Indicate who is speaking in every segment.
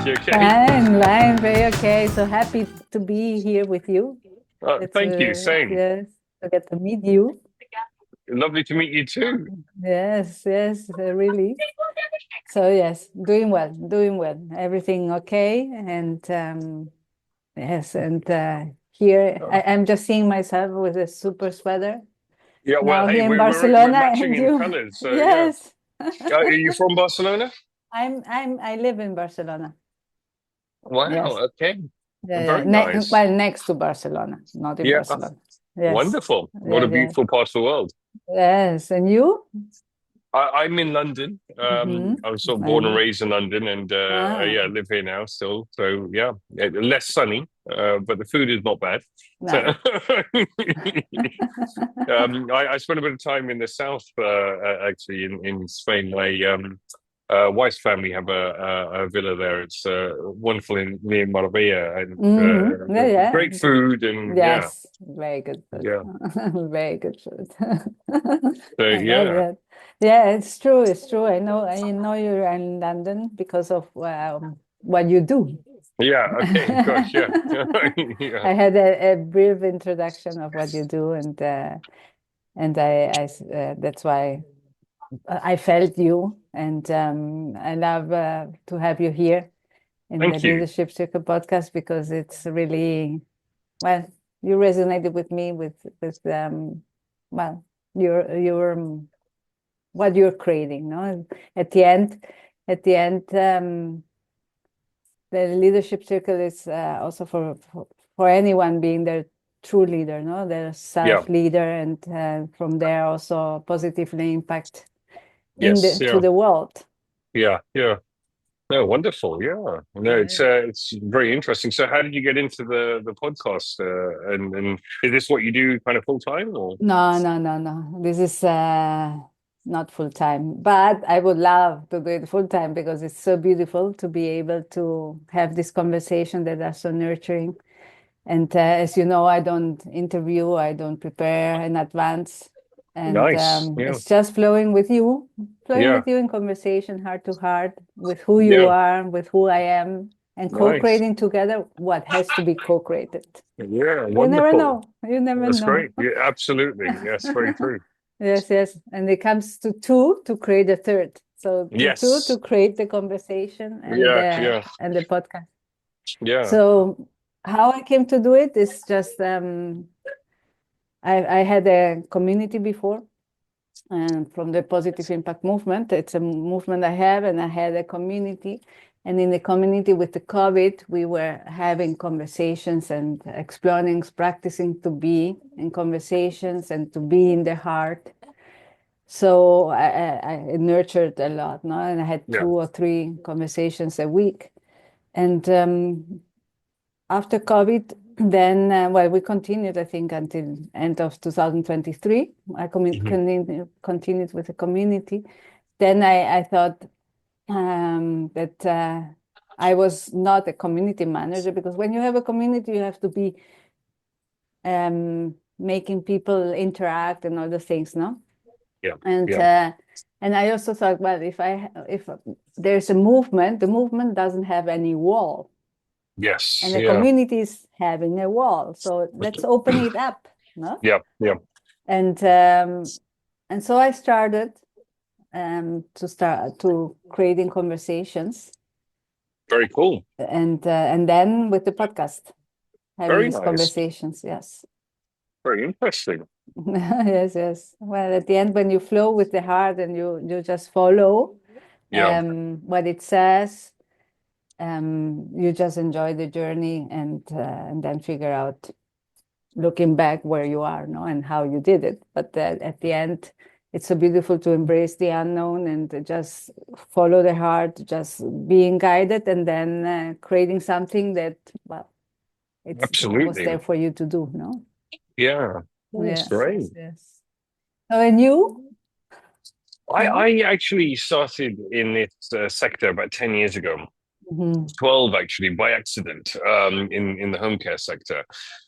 Speaker 1: You okay?
Speaker 2: Fine, very okay. So happy to be here with you.
Speaker 1: Thank you. Same.
Speaker 2: Yes, to get to meet you.
Speaker 1: Lovely to meet you too.
Speaker 2: Yes, really. So yes, doing well. Everything okay, and yes, and here I'm just seeing myself with a super sweater
Speaker 1: Yeah, well,
Speaker 2: now
Speaker 1: hey,
Speaker 2: here in
Speaker 1: we're
Speaker 2: Barcelona,
Speaker 1: matching
Speaker 2: and
Speaker 1: in
Speaker 2: you,
Speaker 1: colors, so yeah.
Speaker 2: yes,
Speaker 1: Are you from Barcelona?
Speaker 2: I live in Barcelona.
Speaker 1: Wow.
Speaker 2: Yes,
Speaker 1: Okay.
Speaker 2: yeah.
Speaker 1: Very nice.
Speaker 2: Well, next to Barcelona, not in
Speaker 1: Yeah.
Speaker 2: Barcelona. Yes,
Speaker 1: Wonderful. What a
Speaker 2: yes.
Speaker 1: beautiful part of the world.
Speaker 2: Yes, and you?
Speaker 1: I'm in London.
Speaker 2: Mm-hmm.
Speaker 1: I was sort of born and
Speaker 2: And
Speaker 1: raised in London, and
Speaker 2: ah,
Speaker 1: yeah, I live here now still. So yeah, less sunny, but the food is not bad. So
Speaker 2: nice.
Speaker 1: I spent a bit of time in the south, actually in Spain. My wife's family have a villa there. It's wonderful near Marbella, and
Speaker 2: Mm-hmm. Yeah.
Speaker 1: great food, and yeah,
Speaker 2: Yes, very good food.
Speaker 1: yeah.
Speaker 2: Very good food.
Speaker 1: So
Speaker 2: I love
Speaker 1: yeah,
Speaker 2: that. Yeah, it's true. It's true. I know you're in London because of what you do.
Speaker 1: yeah. Okay, gosh, yeah, yeah.
Speaker 2: I had a brief introduction of what you do, and that's why I felt you, and I love to have you here in the
Speaker 1: Thank you.
Speaker 2: Leadership Circle podcast because it's really, well, you resonated with me with well, your what you're creating, no? At the end, at the end, the Leadership Circle is also for anyone being their true leader, no, their
Speaker 1: Yeah.
Speaker 2: self leader, and from there also positively impact
Speaker 1: Yes.
Speaker 2: to
Speaker 1: Yeah.
Speaker 2: the world.
Speaker 1: Yeah. Yeah. No, wonderful. Yeah. No,
Speaker 2: Yeah.
Speaker 1: it's very interesting. So, how did you get into the podcast? And is this what you do kind of full time or?
Speaker 2: No. This is not full time, but I would love to do it full time because it's so beautiful to be able to have this conversation that are so nurturing. And as you know, I don't interview, I don't prepare in advance, and
Speaker 1: Nice. Yeah.
Speaker 2: it's just flowing
Speaker 1: Yeah.
Speaker 2: with you in conversation, heart to heart, with who you
Speaker 1: Yeah.
Speaker 2: are, with who I am, and
Speaker 1: Nice.
Speaker 2: co-creating together what has to be co-created.
Speaker 1: Yeah.
Speaker 2: You never
Speaker 1: Wonderful.
Speaker 2: know. You never
Speaker 1: That's
Speaker 2: know.
Speaker 1: great. Yeah. Absolutely. Yes. Very true.
Speaker 2: Yes. And it comes to two to create a third. So the two to
Speaker 1: Yes.
Speaker 2: create the conversation
Speaker 1: Yeah. Yeah.
Speaker 2: and the podcast.
Speaker 1: Yeah.
Speaker 2: So how I came to do it is just I had a community before, and from the Positive Impact Movement. It's a movement I have, and I had a community. And in the community with the COVID, we were having conversations and exploring, practicing to be in conversations and to be in the heart. So I nurtured a lot, no? And I had
Speaker 1: Yeah.
Speaker 2: 2 or 3 conversations a week. And after COVID, then, well, we continued, I think, until end of 2023. I
Speaker 1: Mhm.
Speaker 2: continued with the community. Then I thought that I was not a community manager, because when you have a community, you have to be making people interact and other things, no?
Speaker 1: Yeah.
Speaker 2: And
Speaker 1: Yeah.
Speaker 2: and I also thought, well, if there's a movement, the movement doesn't have any wall,
Speaker 1: Yes.
Speaker 2: and the
Speaker 1: Yeah.
Speaker 2: community is having a wall. So let's open it up, no?
Speaker 1: Yeah. Yeah.
Speaker 2: And so I started to creating conversations,
Speaker 1: Very cool.
Speaker 2: and then with the podcast, having
Speaker 1: Very
Speaker 2: these
Speaker 1: nice.
Speaker 2: conversations. Yes.
Speaker 1: Very interesting.
Speaker 2: Yes. Well, at the end, when you flow with the heart and you just follow
Speaker 1: Yeah.
Speaker 2: what it says, you just enjoy the journey, and then figure out, looking back, where you are, no, and how you did it. But at the end, it's so beautiful to embrace the unknown and to just follow the heart, just being guided, and then creating something that, well, it was
Speaker 1: Absolutely.
Speaker 2: there for you to do, no?
Speaker 1: Yeah. That's
Speaker 2: Yes,
Speaker 1: great.
Speaker 2: yes, yes. Oh, and you? No?
Speaker 1: I actually started in this sector about 10 years ago,
Speaker 2: Mhm.
Speaker 1: 12 actually, by accident, in the home care sector.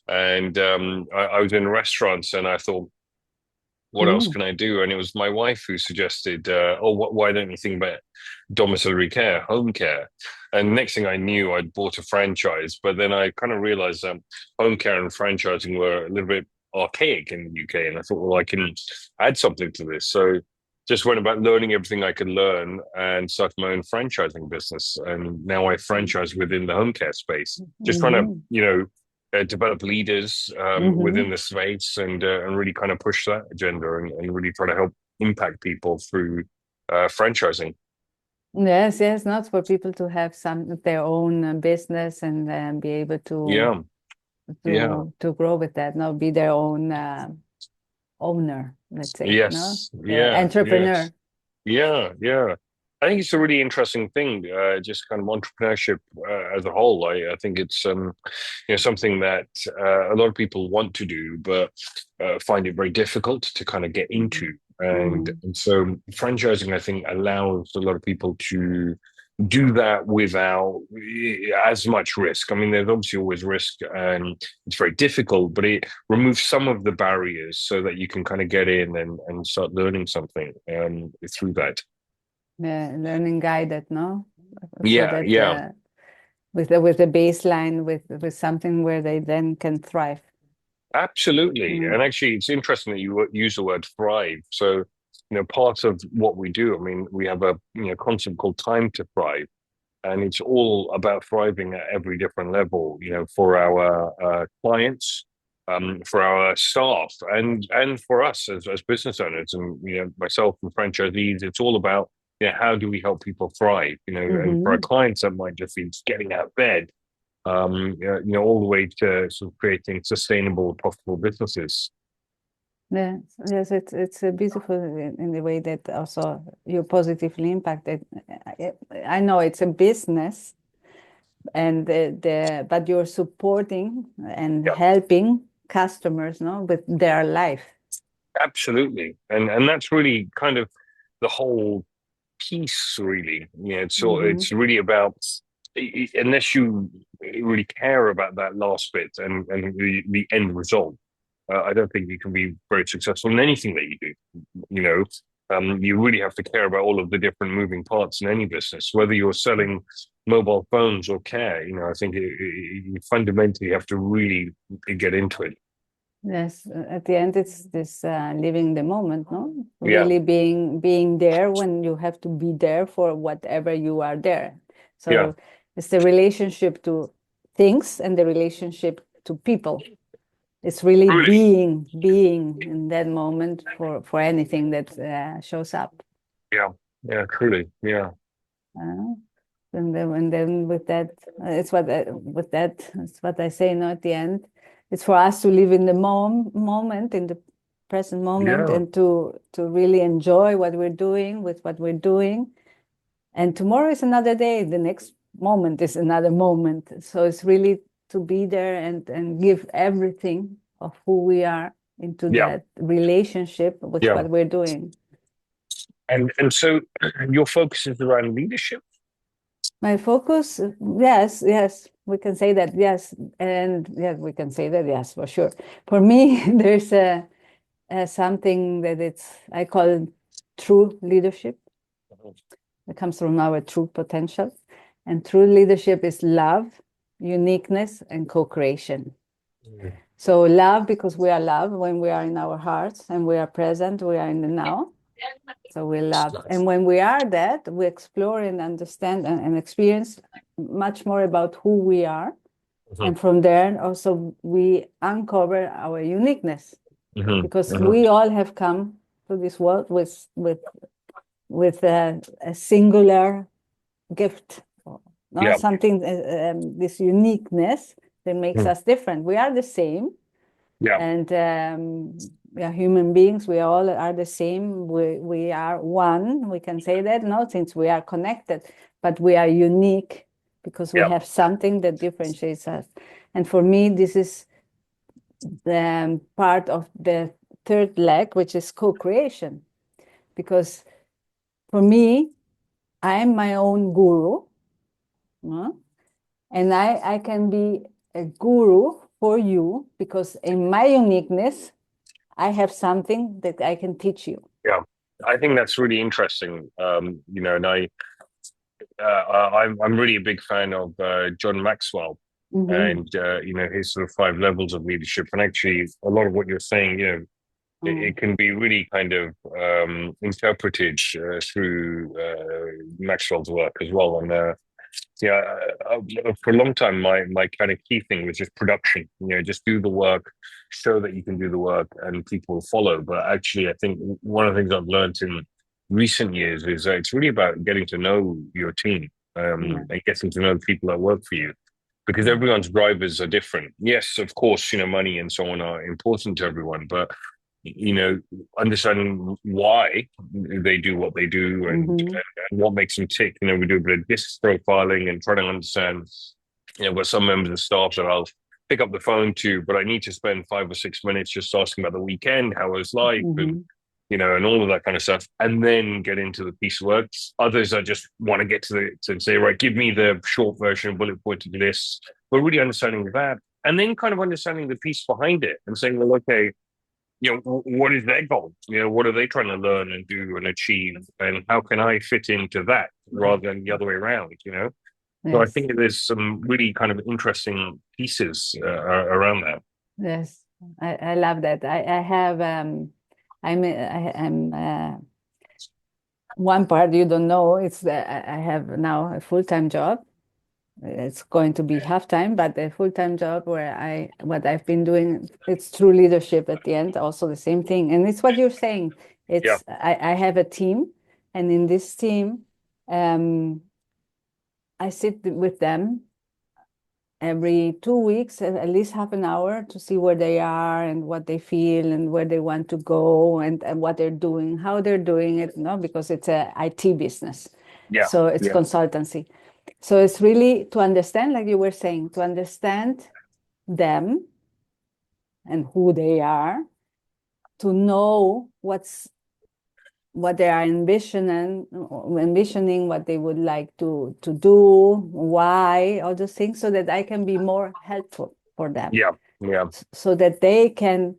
Speaker 1: And I was in restaurants and I thought, what else
Speaker 2: Mm.
Speaker 1: can I do? And it was my wife who suggested, why don't you think about domiciliary care, home care? And next thing I knew, I'd bought a franchise. But then I kind of realized that home care and franchising were a little bit archaic in the UK. And I thought, well, I can add something to this. So just went about learning everything I could learn and started my own franchising business. And now I franchise within the home care space, just trying to,
Speaker 2: Mm-hmm.
Speaker 1: develop leaders
Speaker 2: Mm-hmm.
Speaker 1: within the space and really kind of push that agenda and really try to help impact people through franchising.
Speaker 2: Yes, yes, not for people to have their own business and be able to
Speaker 1: Yeah, yeah,
Speaker 2: grow with that, no, be their own owner, let's say, no,
Speaker 1: yes, yeah, yes.
Speaker 2: entrepreneur.
Speaker 1: Yeah, yeah. I think it's a really interesting thing, just kind of entrepreneurship as a whole. I think it's something that a lot of people want to do, but find it very difficult to kind of get into. And
Speaker 2: Mm-hmm.
Speaker 1: and so franchising, I think, allows a lot of people to do that without as much risk. I mean, there's obviously always risk, and it's very difficult, but it removes some of the barriers so that you can kind of get in and start learning something through that.
Speaker 2: Learning guided, no, so
Speaker 1: Yeah,
Speaker 2: that
Speaker 1: yeah,
Speaker 2: with a baseline with something where they then can thrive.
Speaker 1: absolutely.
Speaker 2: Mm.
Speaker 1: And actually, it's interesting that you use the word thrive. So, part of what we do, I mean, we have a concept called time to thrive, and it's all about thriving at every different level. For our clients, for our staff, and for us as business owners, and myself and franchisees. It's all about how do we help people thrive? And for our
Speaker 2: Mm-hmm.
Speaker 1: clients, that might just be getting out of bed. All the way to sort of creating sustainable, profitable businesses.
Speaker 2: Yes, yes, it's beautiful in the way that also you positively impacted. I know it's a business, and but you're supporting and
Speaker 1: Yeah,
Speaker 2: helping customers, no, with their life.
Speaker 1: absolutely. And that's really kind of the whole piece, really.
Speaker 2: Mm-hmm.
Speaker 1: It's really about unless you really care about that last bit and the end result. I don't think you can be very successful in anything that you do. You really have to care about all of the different moving parts in any business, whether you're selling mobile phones or care. I think you fundamentally have to really get into it.
Speaker 2: Yes, at the end, it's this living the moment, no?
Speaker 1: Yeah,
Speaker 2: Really being there when you have to be there for whatever you are there.
Speaker 1: yeah,
Speaker 2: So it's the relationship to things and the relationship to people. It's really
Speaker 1: really,
Speaker 2: being in that moment for anything that shows up.
Speaker 1: yeah, yeah, truly, yeah,
Speaker 2: Uh, and then with that, it's what with that, it's what I say. No, at the end, it's for us to live in the moment, in the present moment,
Speaker 1: yeah,
Speaker 2: and to really enjoy what we're doing with what we're doing. And tomorrow is another day. The next moment is another moment. So it's really to be there and give everything of who we are into
Speaker 1: yeah,
Speaker 2: that relationship with
Speaker 1: yeah.
Speaker 2: what we're doing.
Speaker 1: And so your focus is around leadership.
Speaker 2: My focus, yes, yes, we can say that, yes, and yes, we can say that, yes, for sure. For me, there's a something that I call true leadership. It comes from our true potential, and true leadership is love, uniqueness, and co-creation.
Speaker 1: Mm.
Speaker 2: So love, because we are love when we are in our hearts and we are present, we are in the now. So we love. And when we are that, we explore and understand and experience much more about who we are.
Speaker 1: Mhm,
Speaker 2: And from there, also, we uncover our uniqueness
Speaker 1: mhm,
Speaker 2: because
Speaker 1: mhm.
Speaker 2: we all have come to this world with a singular gift, no?
Speaker 1: Yeah,
Speaker 2: Something, this uniqueness that makes
Speaker 1: mm,
Speaker 2: us different. We are the same,
Speaker 1: yeah,
Speaker 2: and we are human beings. We all are the same. We are one. We can say that, no, since we are connected, but we are unique because we
Speaker 1: yeah,
Speaker 2: have something that differentiates us. And for me, this is the part of the third leg, which is co-creation. Because for me, I'm my own guru, no? And I can be a guru for you because in my uniqueness, I have something that I can teach you.
Speaker 1: Yeah, I think that's really interesting. And I'm really a big fan of John Maxwell,
Speaker 2: Mm-hmm.
Speaker 1: and his sort of 5 levels of leadership. And actually, a lot of what you're saying, it can be really kind of interpreted through Maxwell's work as well. And yeah, for a long time, my kind of key thing was just production. Just do the work, show that you can do the work, and people will follow. But actually, I think one of the things I've learned in recent years is that it's really about getting to know your team,
Speaker 2: Yeah.
Speaker 1: and getting to know the people that work for you, because
Speaker 2: Yeah.
Speaker 1: everyone's drivers are different. Yes, of course, money and so on are important to everyone, but you know, understanding why they do what they do,
Speaker 2: Mm-hmm.
Speaker 1: and what makes them tick. We do a bit of disc profiling and try to understand, where some members of staff that I'll pick up the phone to, but I need to spend 5 or 6 minutes just asking about the weekend, how it was like, and
Speaker 2: Mm-hmm.
Speaker 1: and all of that kind of stuff, and then get into the piece of work. Others I just want to get to say, right, give me the short version, bullet pointed list, but really understanding that, and then kind of understanding the piece behind it and saying, well, okay, what is their goal? What are they trying to learn and do and achieve? And how can I fit into that rather than the other way around? So I
Speaker 2: Yes.
Speaker 1: think there's some really kind of interesting pieces around that.
Speaker 2: Yes. I love that. I have I'm one part you don't know, it's that I have now a full-time job. It's going to be half-time, but a full-time job where what I've been doing, it's true leadership at the end, also the same thing. And it's what you're saying.
Speaker 1: Yeah,
Speaker 2: I have a team, and in this team, I sit with them every 2 weeks, at least half an hour, to see where they are and what they feel and where they want to go, and what they're doing, how they're doing it, because it's a IT business.
Speaker 1: yeah,
Speaker 2: So it's
Speaker 1: yeah,
Speaker 2: consultancy. So it's really to understand, like you were saying, to understand them and who they are, to know what they are envisioning, what they would like to do, why, all those things, so that I can be more helpful for them,
Speaker 1: yeah, yeah.
Speaker 2: so that they can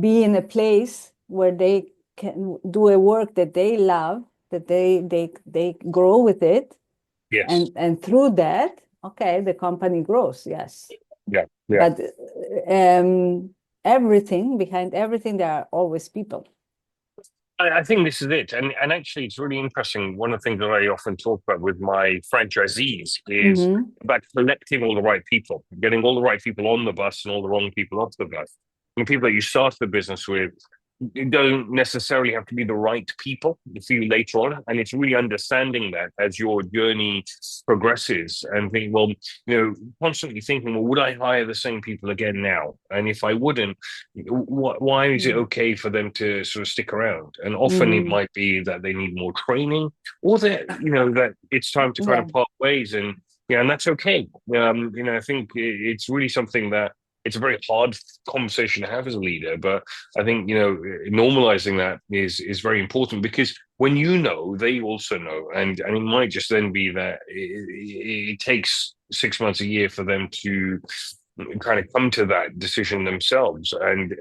Speaker 2: be in a place where they can do a work that they love, that they grow with it,
Speaker 1: Yes,
Speaker 2: and through that, okay, the company grows, yes.
Speaker 1: yeah, yeah.
Speaker 2: But um, everything, behind everything, there are always people.
Speaker 1: I think this is it. And actually, it's really interesting. One of the things that I often talk about with my franchisees is
Speaker 2: Mm-hmm.
Speaker 1: about collecting all the right people, getting all the right people on the bus and all the wrong people off the bus. And people that you start the business with don't necessarily have to be the right people for you later on. And it's really understanding that as your journey progresses and think, well, constantly thinking, well, would I hire the same people again now? And if I wouldn't, why is it okay for them to sort of stick around? And often it
Speaker 2: Mm-hmm.
Speaker 1: might be that they need more training, or that that it's time to kind
Speaker 2: Yeah.
Speaker 1: of part ways, and and that's okay. I think it's really something that it's a very hard conversation to have as a leader, but I think normalizing that is very important, because when they also know, and it might just then be that it takes 6 months, a year for them to kind of come to that decision themselves, and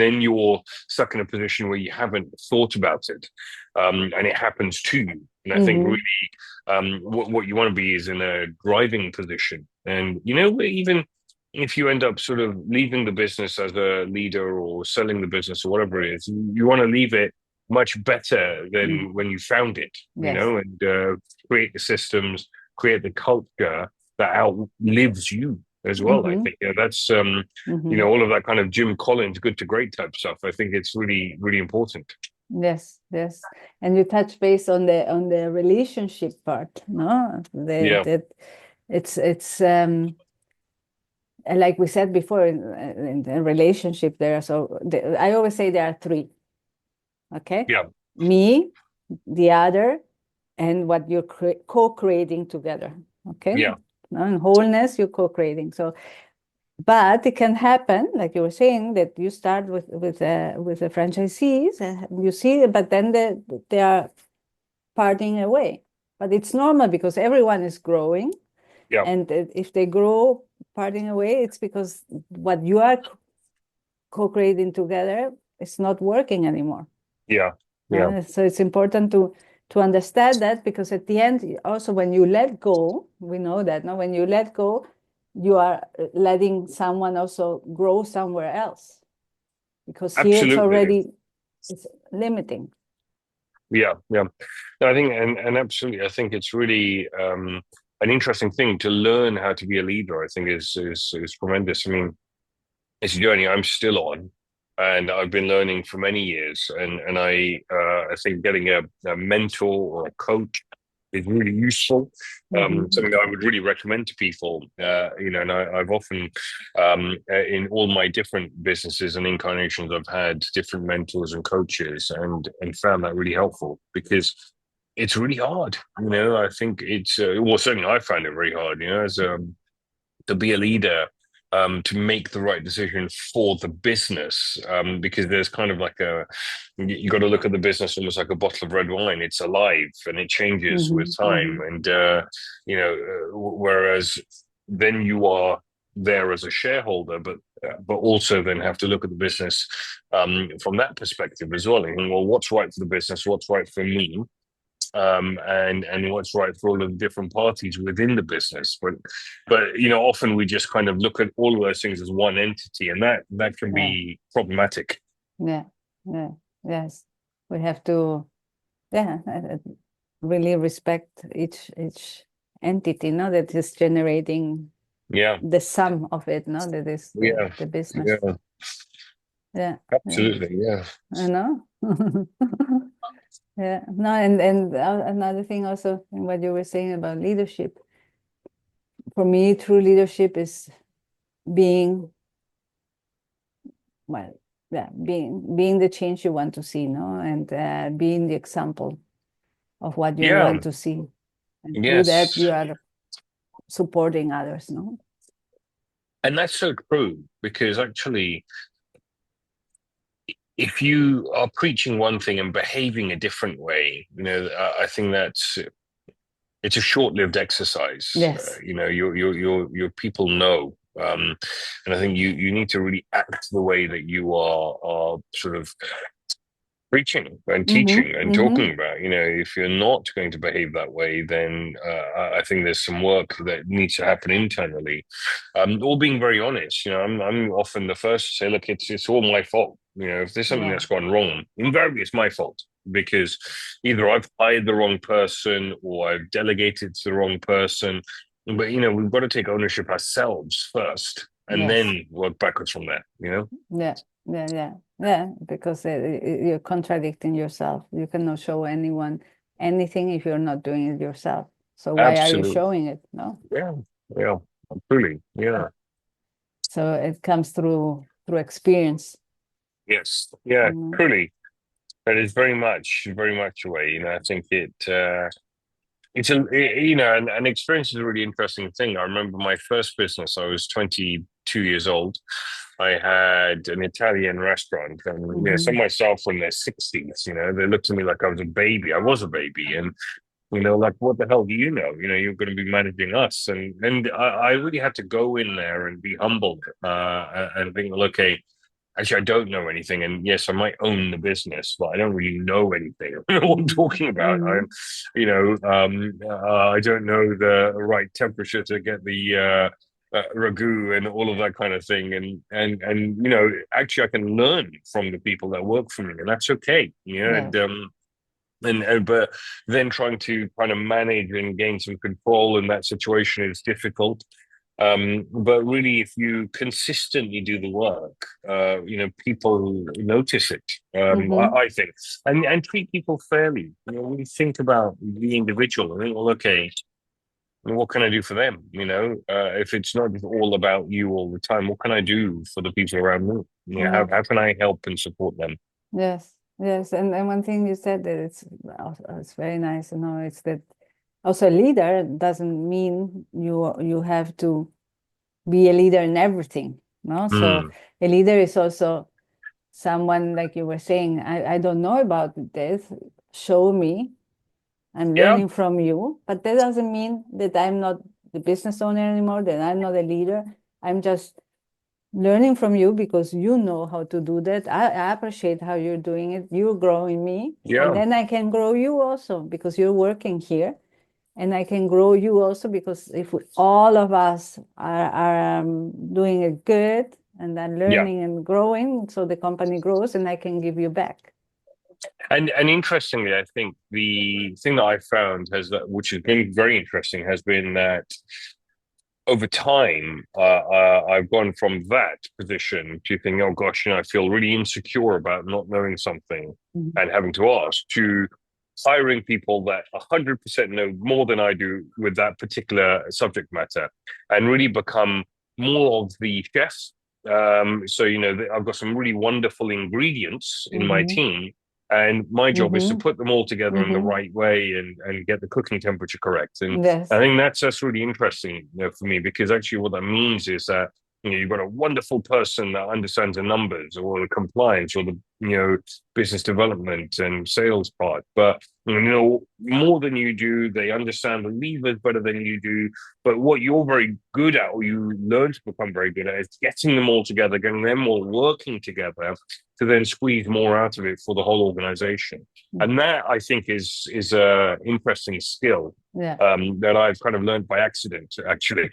Speaker 1: then you're stuck in a position where you haven't thought about it, and it happens to you. And I think
Speaker 2: Mm-hmm.
Speaker 1: really, what you want to be is in a driving position, and even if you end up sort of leaving the business as a leader or selling the business or whatever it is, you want to leave it much better
Speaker 2: Mm.
Speaker 1: than when you found it,
Speaker 2: Yes.
Speaker 1: and create the systems, create the culture that outlives you as well. I
Speaker 2: Mm-hmm.
Speaker 1: think that's
Speaker 2: Mm-hmm.
Speaker 1: all of that kind of Jim Collins good to great type stuff. I think it's really, really important.
Speaker 2: Yes, yes. And you touch base on the relationship part, no?
Speaker 1: Yeah,
Speaker 2: That it's like we said before, in the relationship there. So I always say there are three. Okay,
Speaker 1: yeah,
Speaker 2: me, the other, and what you're co-creating together. Okay,
Speaker 1: yeah,
Speaker 2: no, in wholeness you're co-creating. So, but it can happen, like you were saying, that you start with the franchisees, and you see, but then they are parting away. But it's normal because everyone is growing,
Speaker 1: yeah,
Speaker 2: and if they grow parting away, it's because what you are co-creating together, it's not working anymore.
Speaker 1: Yeah. Yeah.
Speaker 2: So it's important to understand that, because at the end, also when you let go, we know that now when you let go, you are letting someone also grow somewhere else, because here
Speaker 1: Absolutely.
Speaker 2: it's limiting.
Speaker 1: Yeah. Yeah. No, I think, and absolutely, I think it's really an interesting thing to learn how to be a leader. I think is tremendous. I mean, it's a journey I'm still on, and I've been learning for many years. And I think getting a mentor or a coach is really useful. Something that I would really recommend to people. And I've often, in all my different businesses and incarnations, I've had different mentors and coaches, and found that really helpful, because it's really hard. I think it's well, certainly I found it very hard. As to be a leader, to make the right decision for the business, because there's kind of like you got to look at the business almost like a bottle of red wine. It's alive and it changes with time, and whereas then you are there as a shareholder, but also then have to look at the business from that perspective as well. And well, what's right for the business? What's right for me? And what's right for all of the different parties within the business. But often we just kind of look at all of those things as one entity, and that can be problematic.
Speaker 2: Yeah, yes. We have to, really respect each entity, that is generating the sum of it, that is the business. Yeah,
Speaker 1: Absolutely, yeah.
Speaker 2: I know. Yeah, no, and another thing also in what you were saying about leadership. For me, true leadership is being the change you want to see, and being the example of what you want to see. And through that, you are supporting others,
Speaker 1: And that's so true, because actually, if you are preaching one thing and behaving a different way, I think it's a short-lived exercise.
Speaker 2: Yes.
Speaker 1: Your people know, and I think you need to really act the way that you are sort of preaching and teaching and talking about. If you're not going to behave that way, then I think there's some work that needs to happen internally. Or being very honest, I'm often the first to say, look, it's all my fault. If there's something that's gone wrong, invariably it's my fault, because either I've hired the wrong person or I've delegated to the wrong person. But we've got to take ownership ourselves first, and then work backwards from there.
Speaker 2: Yeah, because you're contradicting yourself. You cannot show anyone anything if you're not doing it yourself. So why are you showing it? No.
Speaker 1: Yeah, truly, yeah.
Speaker 2: So it comes through experience.
Speaker 1: Yes, yeah, truly. But it's very much a way. I think an experience is a really interesting thing. I remember my first business. I was 22 years old. I had an Italian restaurant, and some of my staff were in their 60s. They looked at me like I was a baby. I was a baby, and like, what the hell do you know? You're going to be managing us, and I really had to go in there and be humbled, and think, well, okay, actually, I don't know anything, and yes, I might own the business, but I don't really know anything. I don't know what I'm talking about. I don't know the right temperature to get the ragu and all of that kind of thing, and actually, I can learn from the people that work for me, and that's okay. But then trying to kind of manage and gain some control in that situation is difficult. But really, if you consistently do the work, people notice it. I think, and treat people fairly. When you think about the individual, I think, well, okay, what can I do for them? If it's not all about you all the time, what can I do for the people around me? How can I help and support them?
Speaker 2: Yes. And one thing you said that it's very nice. It's that also a leader doesn't mean you have to be a leader in everything. So a leader is also someone, like you were saying, I don't know about this. Show me. I'm learning from you, but that doesn't mean that I'm not the business owner anymore, that I'm not a leader. I'm just learning from you because you know how to do that. I appreciate how you're doing it. You're growing me, and
Speaker 1: Yeah.
Speaker 2: then I can grow you also because you're working here, and I can grow you also because if all of us are doing it good and then
Speaker 1: Yeah.
Speaker 2: learning and growing, so the company grows, and I can give you back.
Speaker 1: And interestingly, I think the thing that I found has that, which has been very interesting, has been that over time, I've gone from that position to thinking, oh gosh, I feel really insecure about not knowing something
Speaker 2: Mhm.
Speaker 1: and having to ask, to hiring people that 100% know more than I do with that particular subject matter and really become more of the chef. I've got some really wonderful ingredients in my
Speaker 2: Mhm.
Speaker 1: team. And my job is to
Speaker 2: Mhm.
Speaker 1: put them all together in the
Speaker 2: Mhm.
Speaker 1: right way and get the cooking temperature correct. And I
Speaker 2: Yes.
Speaker 1: think that's really interesting, for me, because actually what that means is that you've got a wonderful person that understands the numbers or the compliance or the business development and sales part, but more than you do, they understand the levers better than you do. But what you're very good at, or you learn to become very good at, is getting them all together, getting them all working together to then squeeze more out of it for the whole organization. And that I think is a interesting skill
Speaker 2: Yeah.
Speaker 1: that I've kind of learned by accident, actually.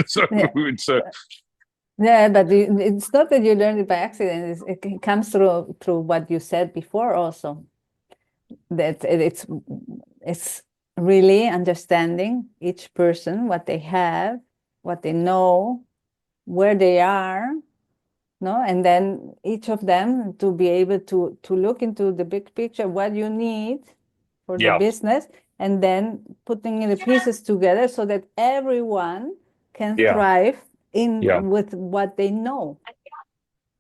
Speaker 1: So
Speaker 2: Yeah.
Speaker 1: it's
Speaker 2: Yeah, but it's not that you learned it by accident. It comes through what you said before also. That it's really understanding each person, what they have, what they know, where they are, no, and then each of them to be able to look into the big picture, what you need for the
Speaker 1: yeah,
Speaker 2: business, and then putting the pieces together so that everyone can
Speaker 1: yeah,
Speaker 2: thrive
Speaker 1: yeah.
Speaker 2: with what they know.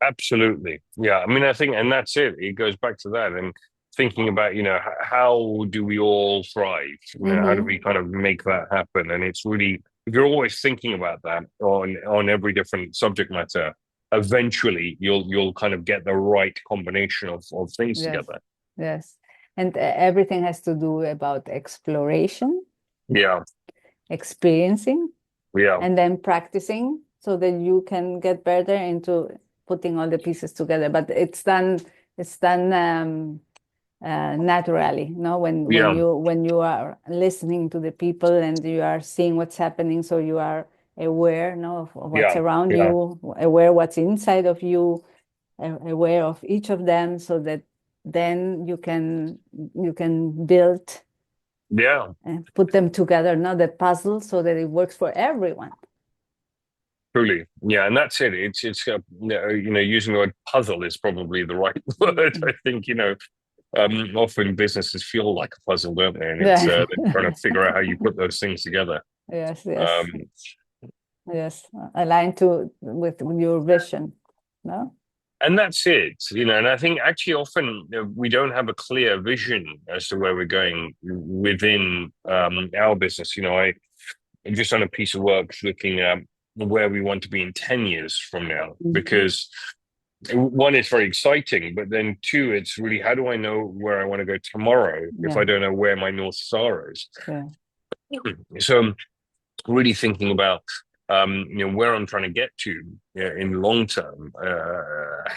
Speaker 1: Absolutely. Yeah. I mean, I think, and that's it. It goes back to that and thinking about, how do we all thrive? How do
Speaker 2: Mm-hmm.
Speaker 1: we kind of make that happen? And it's really, if you're always thinking about that on every different subject matter, eventually you'll kind of get the right combination of things
Speaker 2: Yes,
Speaker 1: together.
Speaker 2: yes. And everything has to do about exploration,
Speaker 1: Yeah.
Speaker 2: experiencing,
Speaker 1: Yeah.
Speaker 2: and then practicing so that you can get better into putting all the pieces together. But it's done naturally, no?
Speaker 1: Yeah.
Speaker 2: When you are listening to the people and you are seeing what's happening, so you are aware, no, of what's
Speaker 1: Yeah.
Speaker 2: around
Speaker 1: Yeah.
Speaker 2: you, aware what's inside of you, aware of each of them, so that then you can build
Speaker 1: Yeah.
Speaker 2: and put them together, not the puzzle, so that it works for everyone.
Speaker 1: Truly. Yeah. And that's it. It's using the word puzzle is probably the right word. I think, often businesses feel like a puzzle, don't they? And it's
Speaker 2: Yeah.
Speaker 1: they're trying to figure out how you put those things together.
Speaker 2: Yes,
Speaker 1: Um,
Speaker 2: yes, yes. Aligned with your vision, no?
Speaker 1: and that's it, And I think actually often we don't have a clear vision as to where we're going within our business. I've just done a piece of work looking at where we want to be in 10 years from now,
Speaker 2: Mhm.
Speaker 1: because one, it's very exciting, but then two, it's really how do I know where I want to go tomorrow if
Speaker 2: Yeah,
Speaker 1: I don't know where my North Star is?
Speaker 2: yeah,
Speaker 1: So really thinking about where I'm trying to get to in long term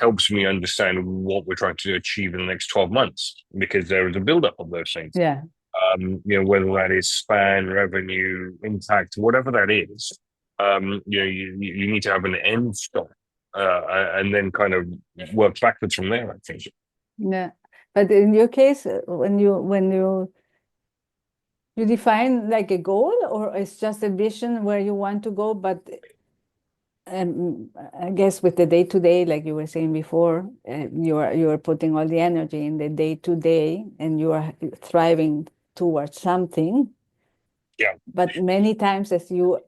Speaker 1: helps me understand what we're trying to achieve in the next 12 months because there is a buildup of those things.
Speaker 2: yeah.
Speaker 1: Whether that is span, revenue, impact, whatever that is, you need to have an end stop and then kind of work backwards from there, I think.
Speaker 2: Yeah. But in your case, when you define like a goal, or it's just a vision where you want to go, but I guess with the day to day, like you were saying before, you are putting all the energy in the day to day, and you are thriving towards something.
Speaker 1: Yeah.
Speaker 2: But many times, as you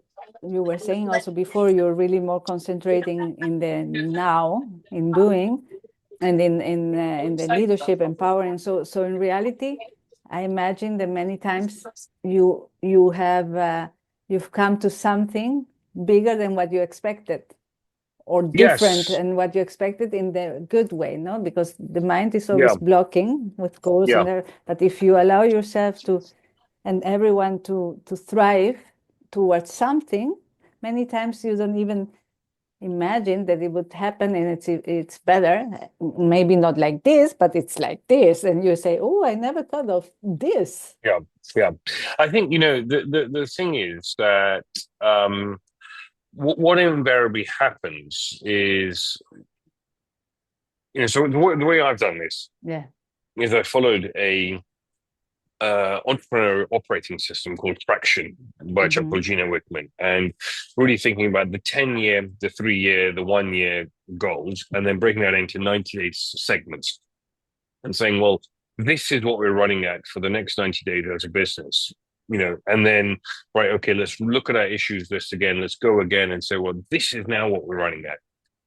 Speaker 2: were saying also before, you're really more concentrating in the now, in doing, and in the leadership, empowering. So in reality, I imagine that many times you've come to something bigger than what you expected, or different
Speaker 1: Yes.
Speaker 2: than what you expected in the good way, no? Because the mind is
Speaker 1: Yeah.
Speaker 2: always blocking with goals and
Speaker 1: Yeah.
Speaker 2: there. But if you allow yourself to, and everyone to thrive towards something, many times you don't even imagine that it would happen, and it's better. Maybe not like this, but it's like this, and you say, "Oh, I never thought of this."
Speaker 1: Yeah, yeah. I think, the thing is that what invariably happens is, so the way I've done this
Speaker 2: Yeah.
Speaker 1: is I followed a entrepreneurial operating system called Traction by a chap
Speaker 2: Mm-hmm.
Speaker 1: called Gino Wickman, and really thinking about the 10-year, the 3-year, the 1-year goals, and then breaking that into 90-day segments and saying, well, this is what we're running at for the next 90 days as a business. And then, right, okay, let's look at our issues list again. Let's go again and say, well, this is now what we're running at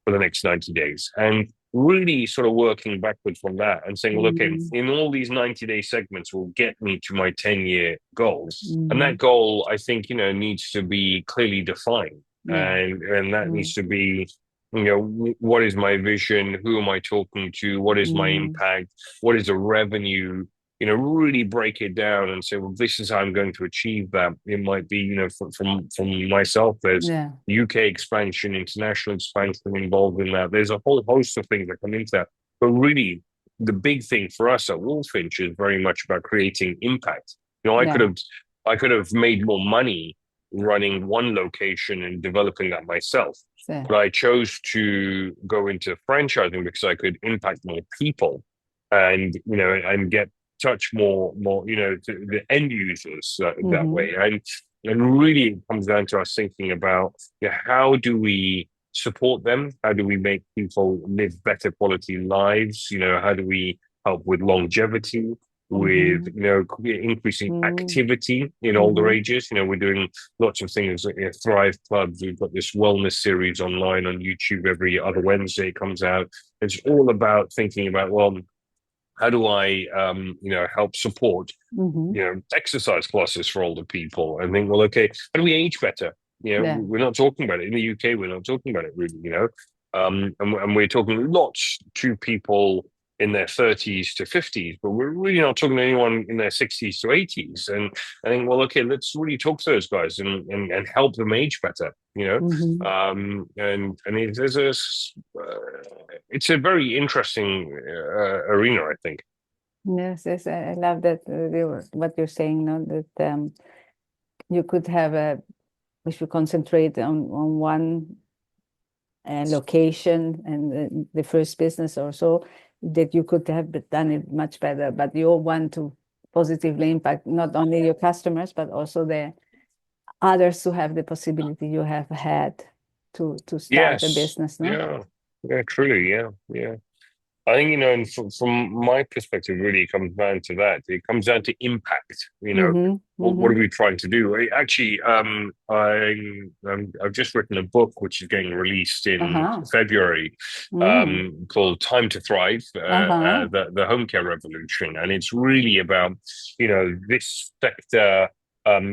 Speaker 1: for the next 90 days. And really sort of working backwards from that and saying, well, okay,
Speaker 2: Mm-hmm.
Speaker 1: in all these 90-day segments will get me to my 10-year goal. And
Speaker 2: Mm-hmm.
Speaker 1: that goal, I think, needs to be clearly defined.
Speaker 2: Yeah.
Speaker 1: And that needs to be, what is my vision? Who am I talking to? What is my
Speaker 2: Mm-hmm.
Speaker 1: impact? What is the revenue? Really break it down and say, well, this is how I'm going to achieve that. It might be, from myself, there's
Speaker 2: Yeah.
Speaker 1: UK expansion, international expansion involved in that. There's a whole host of things that come into that. But really, the big thing for us at Walfinch is very much about creating impact. I could
Speaker 2: Yeah.
Speaker 1: have made more money running one location and developing that myself.
Speaker 2: So,
Speaker 1: But I chose to go into franchising because I could impact more people and, and get touch more, to the end users that
Speaker 2: mm-hmm.
Speaker 1: way. And really it comes down to us thinking about, how do we support them? How do we make people live better quality lives? How do we help with longevity? With
Speaker 2: Mm-hmm.
Speaker 1: increasing activity in older
Speaker 2: Mm-hmm.
Speaker 1: ages. We're doing lots of things like Thrive Clubs. We've got this wellness series online on YouTube every other Wednesday. It comes out. It's all about thinking about, well, how do I help support
Speaker 2: Mm-hmm.
Speaker 1: exercise classes for older people, and think, well, okay, how do we age better?
Speaker 2: Yeah.
Speaker 1: We're not talking about it in the UK. We're not talking about it really. And we're talking lots to people in their 30s to 50s, but we're really not talking to anyone in their 60s to 80s. And I think, well, okay, let's really talk to those guys and help them age better.
Speaker 2: Mm-hmm.
Speaker 1: And it's a very interesting arena, I think.
Speaker 2: Yes, yes, I love that what you're saying now, that you could have if you concentrate on one location and the first business or so, that you could have done it much better. But you want to positively impact not only your customers, but also the others who have the possibility you have had to start a
Speaker 1: Yes.
Speaker 2: business, no?
Speaker 1: Yeah. Yeah, truly. Yeah. Yeah. I think, and from my perspective, really, it comes down to that. It comes down to impact.
Speaker 2: Mm-hmm.
Speaker 1: What
Speaker 2: Mm-hmm.
Speaker 1: are we trying to do? Actually, I've just written a book which is getting released in
Speaker 2: Uh-huh.
Speaker 1: February,
Speaker 2: Mm.
Speaker 1: called "Time to Thrive:
Speaker 2: Uh-huh.
Speaker 1: the Home Care Revolution," and it's really about this sector.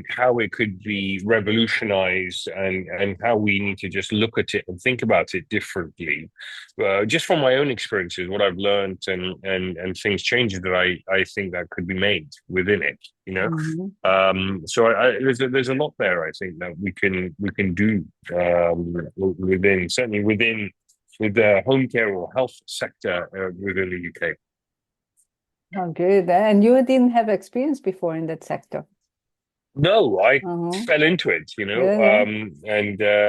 Speaker 1: How it could be revolutionized, and how we need to just look at it and think about it differently, just from my own experiences, what I've learned, and things changes that I think that could be made within it.
Speaker 2: Mm-hmm.
Speaker 1: So there's a lot there, I think, that we can do, within, certainly within with the home care or health sector within the UK.
Speaker 2: Oh, good. And you didn't have experience before in that sector.
Speaker 1: No, I
Speaker 2: Uh-huh.
Speaker 1: fell into it,
Speaker 2: Yeah, yeah.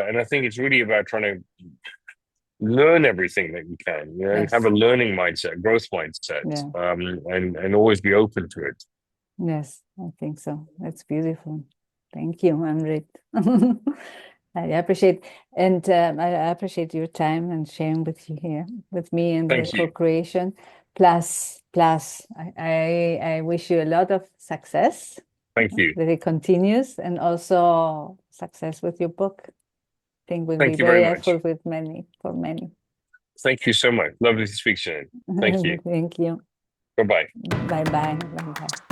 Speaker 1: and I think it's really about trying to learn everything that you can, and have a
Speaker 2: Yes.
Speaker 1: learning mindset, growth mindset,
Speaker 2: Yeah.
Speaker 1: and always be open to it.
Speaker 2: Yes, I think so. That's beautiful. Thank you, Amrit. I appreciate, and I appreciate your time and sharing with you here with me and the
Speaker 1: Thank you.
Speaker 2: co-creation. Plus, I wish you a lot of success,
Speaker 1: Thank you.
Speaker 2: that it continues, and also success with your book. I think will be
Speaker 1: Thank you very
Speaker 2: very helpful
Speaker 1: much.
Speaker 2: with for many.
Speaker 1: Thank you so much. Lovely to speak to you. Thank you.
Speaker 2: Thank you.
Speaker 1: Bye bye.
Speaker 2: Bye bye. Bye bye.